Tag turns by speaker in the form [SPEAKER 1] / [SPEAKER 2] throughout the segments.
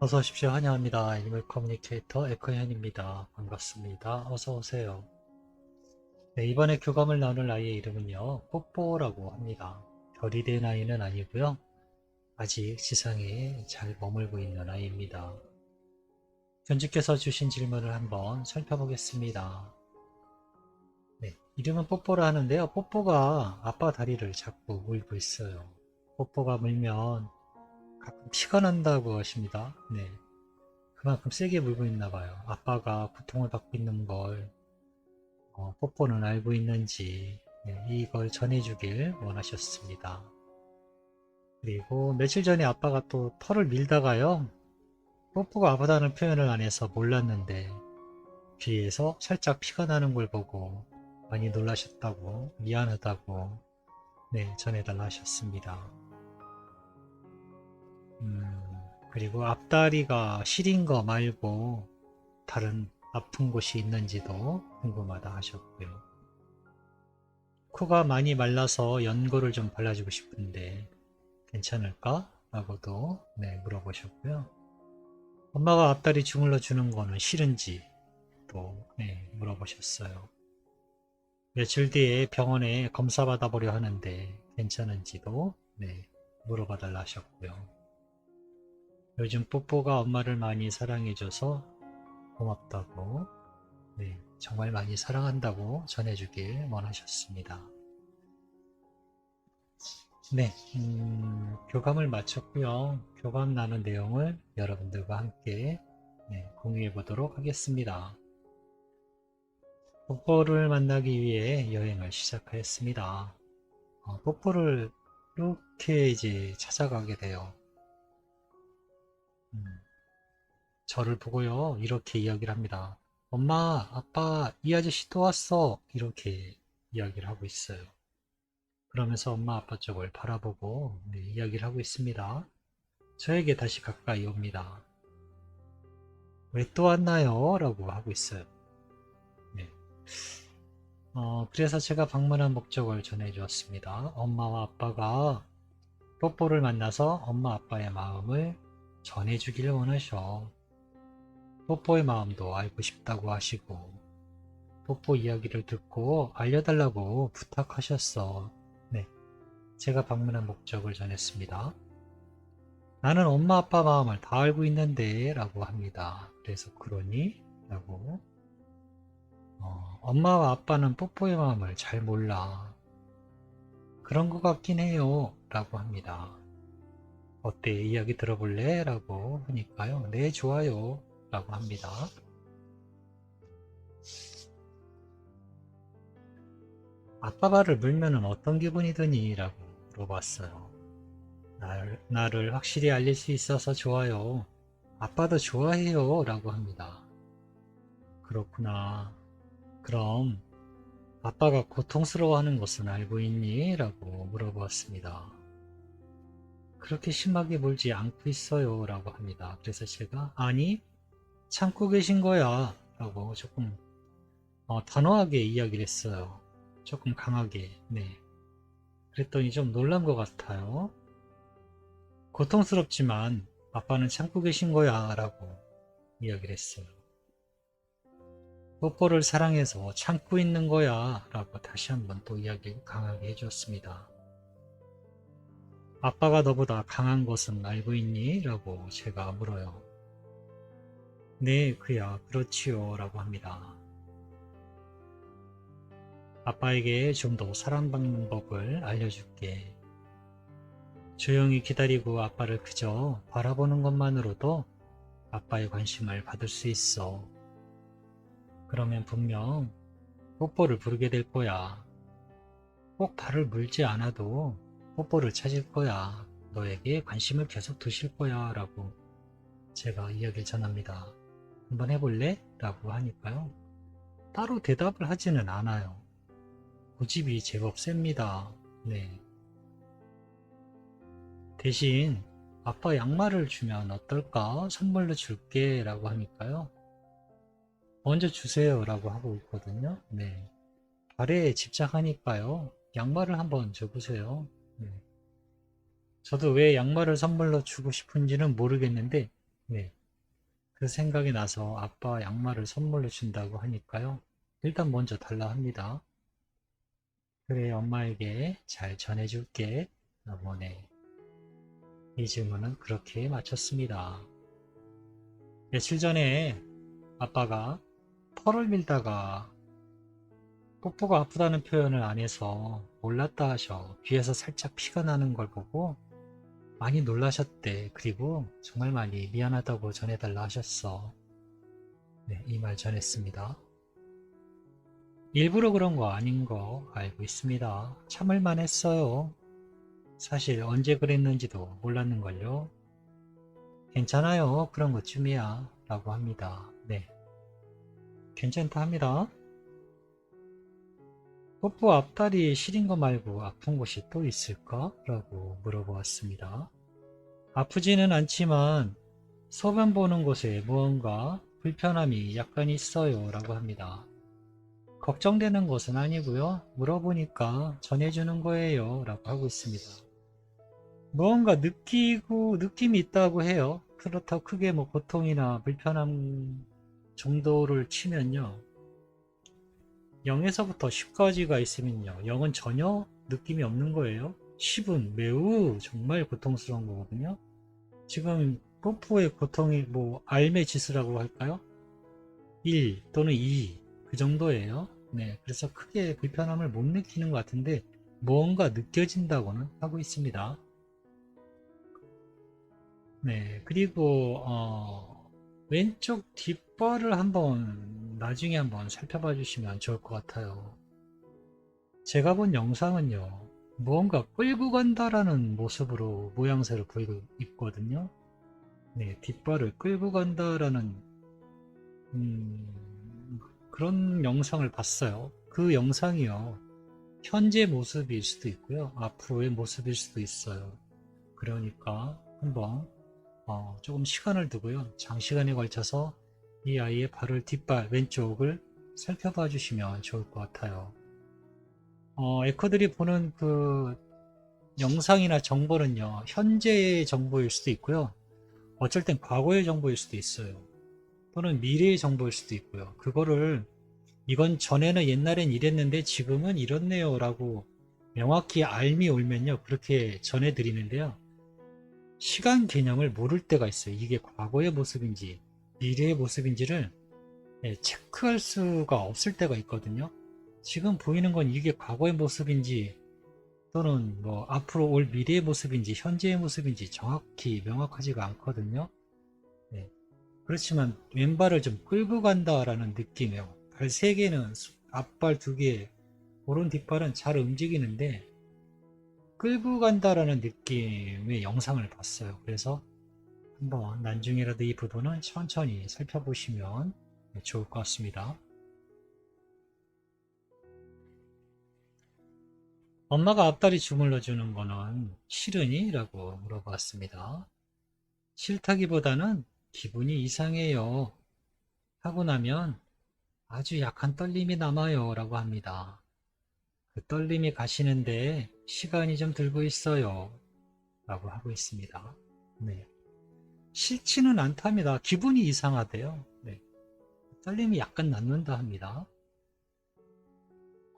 [SPEAKER 1] 어서 오십시오. 환영합니다. 애니멀 커뮤니케이터 에코현입니다. 반갑습니다. 어서 오세요. 네, 이번에 교감을 나눌 아이의 이름은요, 뽀뽀라고 합니다. 별이 된 아이는 아니고요. 아직 지상에 잘 머물고 있는 아이입니다. 견주께서 주신 질문을 한번 살펴보겠습니다. 네, 이름은 뽀뽀라 하는데요. 뽀뽀가 아빠 다리를 자꾸 물고 있어요. 뽀뽀가 물면 가끔 피가 난다고 하십니다. 네, 그만큼 세게 물고 있나 봐요. 아빠가 고통을 받고 있는 걸 뽀뽀는 알고 있는지 이걸 전해주길 원하셨습니다. 그리고 며칠 전에 아빠가 또 털을 밀다가요. 뽀뽀가 아프다는 표현을 안 해서 몰랐는데 귀에서 살짝 피가 나는 걸 보고 많이 놀라셨다고 미안하다고 전해달라 하셨습니다. 그리고 앞다리가 시린 거 말고 다른 아픈 곳이 있는지도 궁금하다 하셨고요. 코가 많이 말라서 연고를 좀 발라주고 싶은데 괜찮을까? 라고도 물어보셨고요. 엄마가 앞다리 주물러 주는 거는 싫은지 또 물어보셨어요. 며칠 뒤에 병원에 검사 받아보려 하는데 괜찮은지도 물어봐 달라 하셨고요. 요즘 뽀뽀가 엄마를 많이 사랑해줘서 고맙다고 정말 많이 사랑한다고 전해주길 원하셨습니다. 교감을 마쳤고요. 교감 나눈 내용을 여러분들과 함께 공유해 보도록 하겠습니다. 뽀뽀를 만나기 위해 여행을 시작하였습니다. 뽀뽀를 이렇게 이제 찾아가게 돼요. 저를 보고요. 이렇게 이야기를 합니다. 엄마, 아빠, 이 아저씨 또 왔어. 이렇게 이야기를 하고 있어요. 그러면서 엄마, 아빠 쪽을 바라보고 이야기를 하고 있습니다. 저에게 다시 가까이 옵니다. 왜 또 왔나요? 라고 하고 있어요. 네. 그래서 제가 방문한 목적을 전해주었습니다. 엄마와 아빠가 뽀뽀를 만나서 엄마 아빠의 마음을 전해주기를 원하셔. 뽀뽀의 마음도 알고 싶다고 하시고 뽀뽀 이야기를 듣고 알려달라고 부탁하셨어. 네, 제가 방문한 목적을 전했습니다. 나는 엄마 아빠 마음을 다 알고 있는데 라고 합니다. 그래서 그러니? 라고 엄마와 아빠는 뽀뽀의 마음을 잘 몰라. 그런 것 같긴 해요. 라고 합니다. 어때? 이야기 들어볼래? 라고 하니까요. 네, 좋아요. 라고 합니다. 아빠 발을 물면은 어떤 기분이 드니? 라고 물어봤어요. 나를 확실히 알릴 수 있어서 좋아요. 아빠도 좋아해요. 라고 합니다. 그렇구나. 그럼 아빠가 고통스러워하는 것은 알고 있니? 라고 물어보았습니다. 그렇게 심하게 물지 않고 있어요. 라고 합니다. 그래서 제가 아니 참고 계신 거야. 라고 조금 단호하게 이야기를 했어요. 조금 강하게. 네. 그랬더니 좀 놀란 것 같아요. 고통스럽지만 아빠는 참고 계신 거야. 라고 이야기를 했어요. 뽀뽀를 사랑해서 참고 있는 거야. 라고 다시 한번 또 이야기를 강하게 해주었습니다. 아빠가 너보다 강한 것은 알고 있니? 라고 제가 물어요. 네, 그야, 그렇지요. 라고 합니다. 아빠에게 좀 더 사랑받는 법을 알려줄게. 조용히 기다리고 아빠를 그저 바라보는 것만으로도 아빠의 관심을 받을 수 있어. 그러면 분명 뽀뽀를 부르게 될 거야. 꼭 발을 물지 않아도 뽀뽀를 찾을 거야. 너에게 관심을 계속 두실 거야. 라고 제가 이야기를 전합니다. 한번 해볼래? 라고 하니까요. 따로 대답을 하지는 않아요. 고집이 제법 셉니다. 네. 대신 아빠 양말을 주면 어떨까? 선물로 줄게. 라고 하니까요. 먼저 주세요. 라고 하고 있거든요. 네. 발에 집착하니까요. 양말을 한번 줘보세요. 네. 저도 왜 양말을 선물로 주고 싶은지는 모르겠는데 네. 그 생각이 나서 아빠 양말을 선물로 준다고 하니까요. 일단 먼저 달라 합니다. 그래, 엄마에게 잘 전해줄게. 라고 네. 이 질문은 그렇게 마쳤습니다. 며칠 전에 아빠가 털을 밀다가 뽀뽀가 아프다는 표현을 안 해서 몰랐다 하셔. 귀에서 살짝 피가 나는 걸 보고 많이 놀라셨대. 그리고 정말 많이 미안하다고 전해달라 하셨어. 네, 이 말 전했습니다. 일부러 그런 거 아닌 거 알고 있습니다. 참을만 했어요. 사실 언제 그랬는지도 몰랐는걸요. 괜찮아요. 그런 것쯤이야. 라고 합니다. 네, 괜찮다 합니다. 뽀뽀 앞다리 시린 거 말고 아픈 곳이 또 있을까? 라고 물어보았습니다. 아프지는 않지만 소변 보는 곳에 무언가 불편함이 약간 있어요. 라고 합니다. 걱정되는 것은 아니고요. 물어보니까 전해주는 거예요. 라고 하고 있습니다. 무언가 느낌이 있다고 해요. 그렇다고 크게 뭐 고통이나 불편함 정도를 치면요. 0에서부터 10까지가 있으면요. 0은 전혀 느낌이 없는 거예요. 10은 매우 정말 고통스러운 거거든요. 지금 뽀뽀의 고통이 뭐 알매 지수라고 할까요? 1 또는 2 그 정도예요. 네, 그래서 크게 불편함을 못 느끼는 것 같은데 뭔가 느껴진다고는 하고 있습니다. 네, 그리고 왼쪽 뒷발을 나중에 한번 살펴봐 주시면 좋을 것 같아요. 제가 본 영상은요, 무언가 끌고 간다라는 모습으로 모양새를 보이고 있거든요. 네, 뒷발을 끌고 간다라는 그런 영상을 봤어요. 그 영상이요, 현재 모습일 수도 있고요, 앞으로의 모습일 수도 있어요. 그러니까 한번 조금 시간을 두고요, 장시간에 걸쳐서 이 아이의 발을 뒷발 왼쪽을 살펴봐 주시면 좋을 것 같아요. 에코들이 보는 그 영상이나 정보는요, 현재의 정보일 수도 있고요, 어쩔 땐 과거의 정보일 수도 있어요. 또는 미래의 정보일 수도 있고요. 그거를 이건 전에는 옛날엔 이랬는데 지금은 이렇네요 라고 명확히 알미 올면요, 그렇게 전해드리는데요. 시간 개념을 모를 때가 있어요. 이게 과거의 모습인지 미래의 모습인지를 체크할 수가 없을 때가 있거든요. 지금 보이는 건 이게 과거의 모습인지 또는 뭐 앞으로 올 미래의 모습인지 현재의 모습인지 정확히 명확하지가 않거든요. 네. 그렇지만 왼발을 좀 끌고 간다라는 느낌이에요. 발 3개는 앞발 2개, 오른 뒷발은 잘 움직이는데 끌고 간다라는 느낌의 영상을 봤어요. 그래서 한번 나중에라도 이 부분은 천천히 살펴보시면 좋을 것 같습니다. 엄마가 앞다리 주물러 주는 거는 싫으니? 라고 물어봤습니다. 싫다기보다는 기분이 이상해요. 하고 나면 아주 약한 떨림이 남아요. 라고 합니다. 그 떨림이 가시는데 시간이 좀 들고 있어요. 라고 하고 있습니다. 네. 싫지는 않답니다. 기분이 이상하대요. 네. 떨림이 약간 남는다 합니다.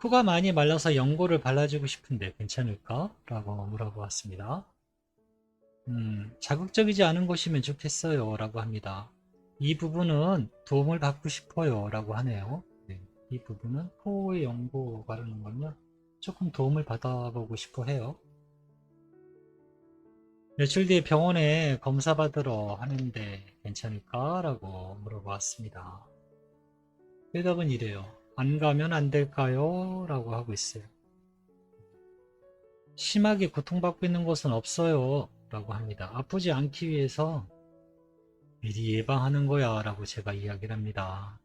[SPEAKER 1] 코가 많이 말라서 연고를 발라주고 싶은데 괜찮을까? 라고 물어보았습니다. 자극적이지 않은 곳이면 좋겠어요. 라고 합니다. 이 부분은 도움을 받고 싶어요. 라고 하네요. 네. 이 부분은 코의 연고 바르는 건요, 조금 도움을 받아보고 싶어 해요. 며칠 뒤에 병원에 검사 받으러 하는데 괜찮을까? 라고 물어보았습니다. 대답은 이래요. 안 가면 안 될까요? 라고 하고 있어요. 심하게 고통받고 있는 곳은 없어요. 라고 합니다. 아프지 않기 위해서 미리 예방하는 거야. 라고 제가 이야기를 합니다.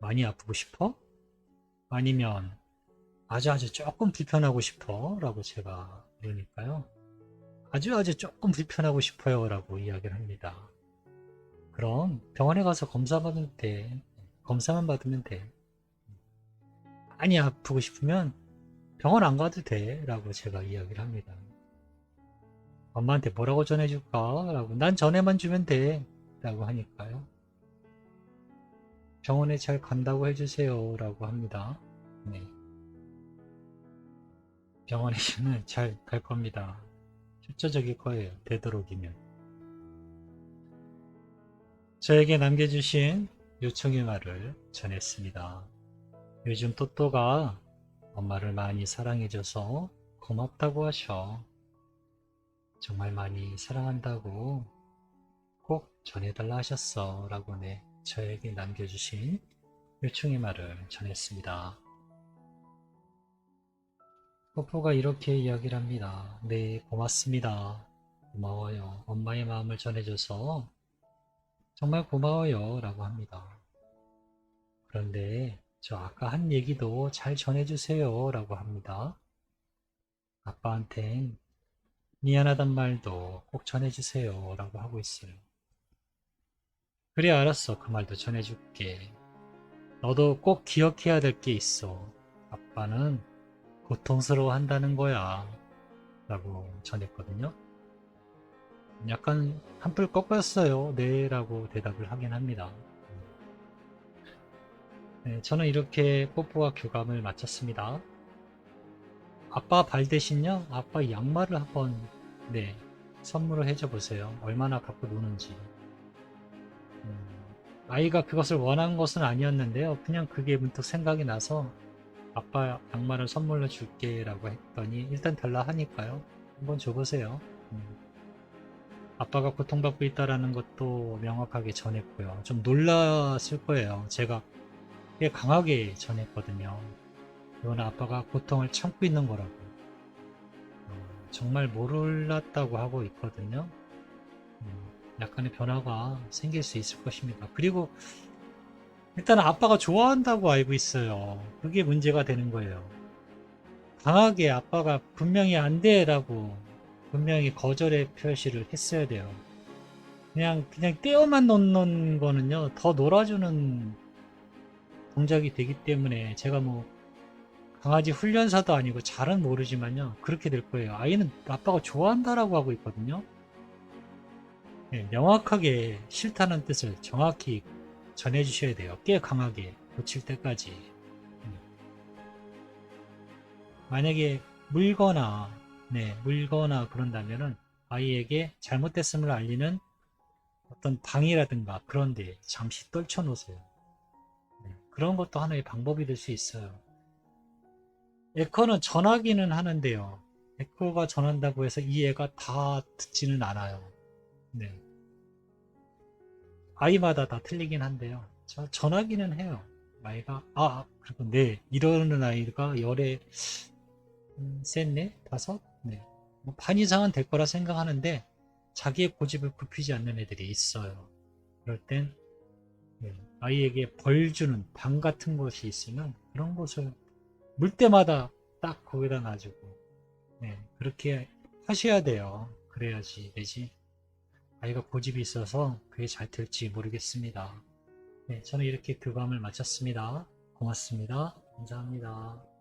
[SPEAKER 1] 많이 아프고 싶어? 아니면 아주 조금 불편하고 싶어? 라고 제가 그러니까요. 아주 조금 불편하고 싶어요. 라고 이야기를 합니다. 그럼 병원에 가서 검사만 받으면 돼. 많이 아프고 싶으면 병원 안 가도 돼. 라고 제가 이야기를 합니다. 엄마한테 뭐라고 전해줄까? 라고. 난 전해만 주면 돼. 라고 하니까요. 병원에 잘 간다고 해주세요. 라고 합니다. 네. 병원에는 잘 갈 겁니다. 출처적일 거예요. 되도록이면. 저에게 남겨주신 요청의 말을 전했습니다. 요즘 또또가 엄마를 많이 사랑해줘서 고맙다고 하셔. 정말 많이 사랑한다고 꼭 전해달라 하셨어. 라고 네, 저에게 남겨주신 요청의 말을 전했습니다. 뽀뽀가 이렇게 이야기를 합니다. 네, 고맙습니다. 고마워요. 엄마의 마음을 전해줘서 정말 고마워요. 라고 합니다. 그런데 저 아까 한 얘기도 잘 전해주세요. 라고 합니다. 아빠한텐 미안하단 말도 꼭 전해주세요. 라고 하고 있어요. 그래, 알았어. 그 말도 전해줄게. 너도 꼭 기억해야 될 게 있어. 아빠는 고통스러워 한다는 거야. 라고 전했거든요. 약간 한풀 꺾였어요. 네, 라고 대답을 하긴 합니다. 네, 저는 이렇게 뽀뽀와 교감을 마쳤습니다. 아빠 발 대신요, 아빠 양말을 한번, 네, 선물을 해줘 보세요. 얼마나 갖고 노는지. 아이가 그것을 원한 것은 아니었는데요. 그냥 그게 문득 생각이 나서 아빠 양말을 선물로 줄게 라고 했더니 일단 달라 하니까요. 한번 줘보세요. 아빠가 고통받고 있다라는 것도 명확하게 전했고요. 좀 놀랐을 거예요. 제가 꽤 강하게 전했거든요. 이거는 아빠가 고통을 참고 있는 거라고. 정말 몰랐다고 하고 있거든요. 약간의 변화가 생길 수 있을 것입니다. 그리고 일단 아빠가 좋아한다고 알고 있어요. 그게 문제가 되는 거예요. 강하게 아빠가 분명히 안 돼라고 분명히 거절의 표시를 했어야 돼요. 그냥 떼어만 놓는 거는요, 더 놀아주는 동작이 되기 때문에 제가 뭐 강아지 훈련사도 아니고 잘은 모르지만요, 그렇게 될 거예요. 아이는 아빠가 좋아한다라고 하고 있거든요. 네, 명확하게 싫다는 뜻을 정확히 전해주셔야 돼요. 꽤 강하게 고칠 때까지. 만약에 물거나 물거나 그런다면은 아이에게 잘못됐음을 알리는 어떤 방이라든가 그런 데 잠시 떨쳐 놓으세요. 그런 것도 하나의 방법이 될 수 있어요. 에코는 전하기는 하는데요. 에코가 전한다고 해서 이 애가 다 듣지는 않아요. 네. 아이마다 다 틀리긴 한데요. 전하기는 해요. 아이가 그리고 네 이러는 아이가 열에 셋, 넷, 다섯, 네. 뭐반 이상은 될 거라 생각하는데 자기의 고집을 굽히지 않는 애들이 있어요. 그럴 땐 아이에게 벌 주는 방 같은 것이 있으면 그런 것을 물 때마다 딱 거기다 놔주고 그렇게 하셔야 돼요. 그래야지 되지. 아이가 고집이 있어서 그게 잘 될지 모르겠습니다. 네, 저는 이렇게 교감을 마쳤습니다. 고맙습니다. 감사합니다.